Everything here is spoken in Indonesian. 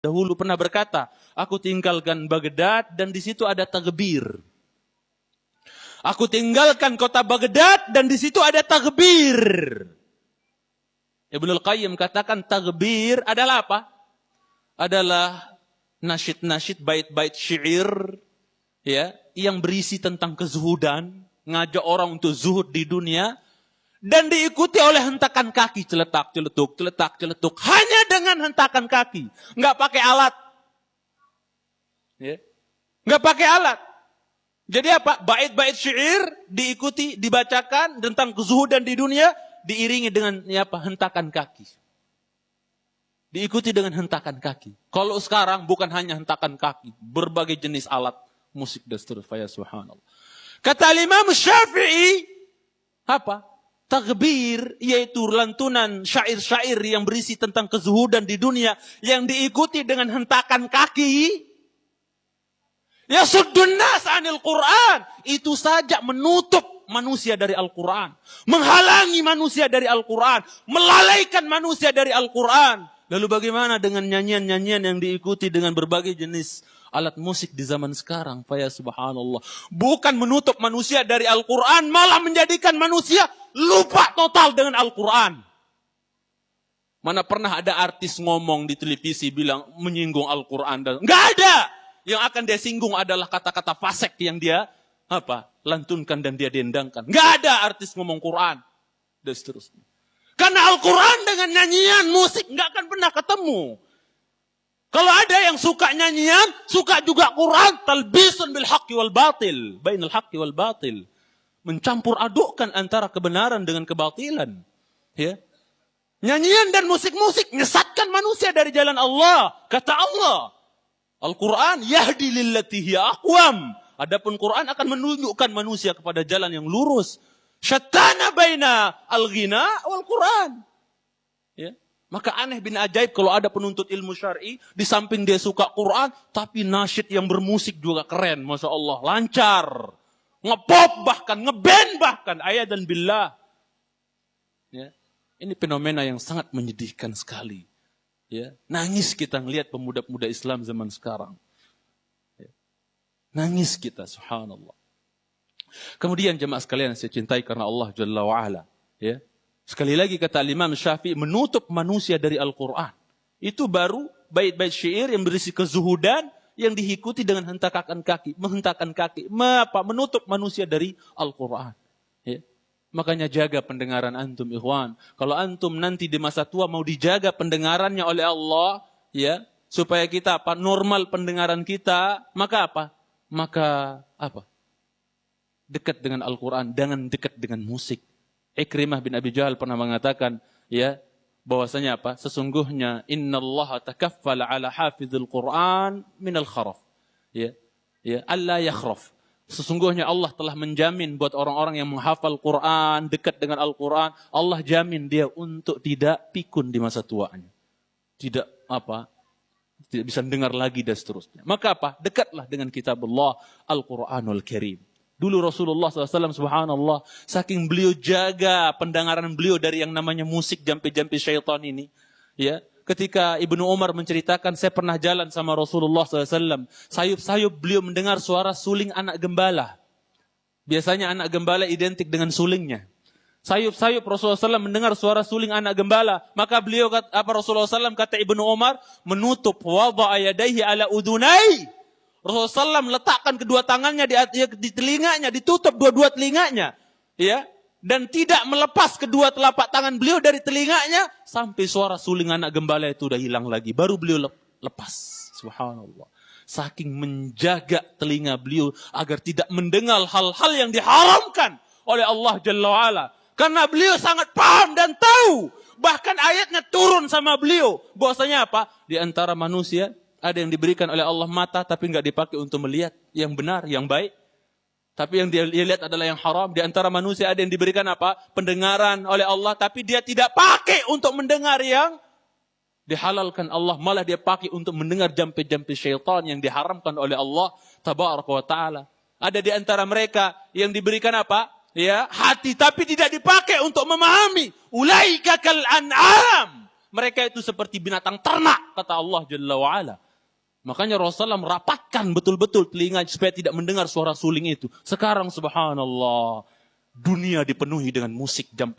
dahulu pernah berkata, aku tinggalkan Baghdad dan di situ ada takbir. Aku tinggalkan kota Baghdad dan di situ ada takbir. Ibnul Qayyim katakan takbir adalah apa? Adalah nasyid-nasyid, bait-bait syair, ya, yang berisi tentang kezuhudan, ngajak orang untuk zuhud di dunia, dan diikuti oleh hentakan kaki, celetak-celetuk, celetak-celetuk, hanya dengan hentakan kaki, nggak pakai alat, ya, nggak pakai alat. Jadi apa? Bait-bait syair diikuti, dibacakan tentang kezuhudan di dunia, diiringi dengan hentakan kaki. Diikuti dengan hentakan kaki. Kalau sekarang bukan hanya hentakan kaki, berbagai jenis alat musik dan seterusnya. Subhanallah. Kata Imam Syafi'i, apa? Takbir, yaitu lantunan syair-syair yang berisi tentang kezuhudan di dunia, yang diikuti dengan hentakan kaki, yasuddun nas anil Quran, itu saja menutup manusia dari Al-Quran, menghalangi manusia dari Al-Quran, melalaikan manusia dari Al-Quran. Lalu bagaimana dengan nyanyian-nyanyian yang diikuti dengan berbagai jenis alat musik di zaman sekarang? Fa ya subhanallah. Bukan menutup manusia dari Al-Quran, malah menjadikan manusia lupa total dengan Al-Quran. Mana pernah ada artis ngomong di televisi bilang menyinggung Al-Quran? Nggak ada. Yang akan dia singgung adalah kata-kata fasik yang dia lantunkan dan dia dendangkan. Nggak ada artis ngomong Quran dan seterusnya. Karena Al-Quran dengan nyanyian musik nggak akan pernah ketemu. Kalau ada yang suka nyanyian, suka juga Quran, talbisun bil haqqi wal batil, bainal haqqi wal batil, mencampur adukkan antara kebenaran dengan kebatilan. Ya. Nyanyian dan musik-musik menyesatkan manusia dari jalan Allah. Kata Allah, Al-Quran yahdi lillati hiya aqwam. Adapun Quran akan menunjukkan manusia kepada jalan yang lurus. Syattana baina al-ghina wal Quran. Ya. Maka aneh bin ajaib kalau ada penuntut ilmu syar'i, di samping dia suka Quran, tapi nasyid yang bermusik juga keren. Masya Allah, lancar. Ngepop bahkan, ngeband bahkan, ayat dan billah. Ya. Ini fenomena yang sangat menyedihkan sekali. Ya. Nangis kita ngelihat pemuda-pemuda Islam zaman sekarang. Ya. Nangis kita, subhanallah. Kemudian jemaah sekalian saya cintai karena Allah Jalla wa'ala. Ya. Sekali lagi kata Imam Syafi'i, menutup manusia dari Al-Quran. Itu baru bait-bait syair yang berisi kezuhudan yang diikuti dengan hentakan kaki. Menutup manusia dari Al-Quran. Ya. Makanya jaga pendengaran antum ikhwan. Kalau antum nanti di masa tua mau dijaga pendengarannya oleh Allah, ya, supaya kita normal pendengaran kita, maka dekat dengan Al-Quran, jangan dekat dengan musik. Ikrimah bin Abi Jahal pernah mengatakan, ya, bahwasanya sesungguhnya innallaha takaffala ala hafizil Quran minal kharaf. Ya, alla yakhraf. Sesungguhnya Allah telah menjamin buat orang-orang yang menghafal Quran, dekat dengan Al-Quran, Allah jamin dia untuk tidak pikun di masa tuanya. Tidak bisa dengar lagi dan seterusnya. Maka dekatlah dengan kitab Allah, Al-Quranul Karim. Dulu Rasulullah SAW, subhanallah, saking beliau jaga pendengaran beliau dari yang namanya musik, jampi-jampi syaitan ini. Ya, ketika Ibnu Umar menceritakan, saya pernah jalan sama Rasulullah SAW. Sayup-sayup beliau mendengar suara suling anak gembala. Biasanya anak gembala identik dengan sulingnya. Sayup-sayup Rasulullah SAW mendengar suara suling anak gembala. Maka beliau Rasulullah SAW kata Ibnu Umar, menutup wada'a yadaihi ala udunai. Rasulullah SAW letakkan kedua tangannya di telinganya, ditutup dua-dua telinganya, ya, dan tidak melepas kedua telapak tangan beliau dari telinganya sampai suara suling anak gembala itu udah hilang lagi. Baru beliau lepas. Subhanallah. Saking menjaga telinga beliau agar tidak mendengar hal-hal yang diharamkan oleh Allah Jalla wa'ala. Karena beliau sangat paham dan tahu. Bahkan ayatnya turun sama beliau. Bahwasanya di antara manusia ada yang diberikan oleh Allah mata tapi enggak dipakai untuk melihat yang benar, yang baik. Tapi yang dia lihat adalah yang haram. Di antara manusia ada yang diberikan pendengaran oleh Allah tapi dia tidak pakai untuk mendengar yang dihalalkan Allah. Malah dia pakai untuk mendengar jampi-jampi syaitan yang diharamkan oleh Allah tabaraka wa ta'ala. Ada di antara mereka yang diberikan hati tapi tidak dipakai untuk memahami. Ulaika kal an'am. Mereka itu seperti binatang ternak, kata Allah Jalla wa'ala. Makanya Rasulullah merapatkan betul-betul telinga supaya tidak mendengar suara suling itu. Sekarang subhanallah, dunia dipenuhi dengan musik jam